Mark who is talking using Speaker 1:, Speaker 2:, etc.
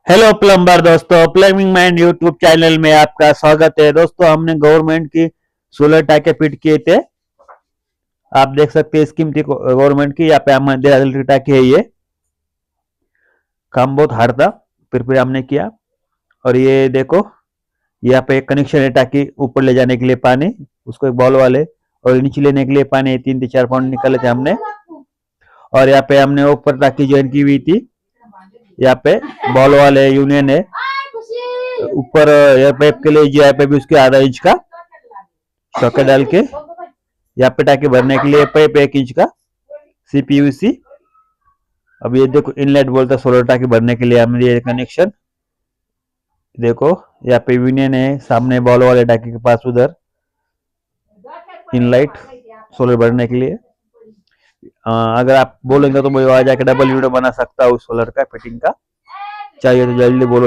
Speaker 1: Hello plumber दोस्तों, plumbing mind YouTube channel में आपका स्वागत है। दोस्तों, हमने गवर्नमेंट की सोलर टाके फिट किए थे। आप देख सकते हैं स्कीम थी गवर्नमेंट की। यहाँ पे हमारे टाके है। ये काम बहुत हार्ड था, फिर हमने किया। और ये देखो, यहाँ पे एक कनेक्शन है टाकी ऊपर ले जाने के लिए पानी, उसको एक बॉल वाले, और नीचे लेने के लिए पानी 3 से 4 पाउंड निकाले थे हमने। और यहाँ पे हमने ऊपर टाकी ज्वाइन की हुई थी। यहाँ पे बॉल वाले यूनियन है ऊपर। एयर पाइप के लिए जो यहाँ पे भी उसके आधा इंच का सॉकेट डाल के यहाँ पे टाके भरने के लिए पाइप 1 इंच का CPVC। अब ये देखो इनलेट बोलता है सोलर टाके भरने के लिए हमने ये कनेक्शन। देखो यहाँ पे यूनियन है सामने बॉल वाले टाके के पास, उधर इनलाइट सोलर भरने के लिए। अगर आप बोलेंगे तो मैं वहां जाके डबल वीडियो बना सकता हूँ सोलर का फिटिंग का। चाहिए तो जल्दी बोलो।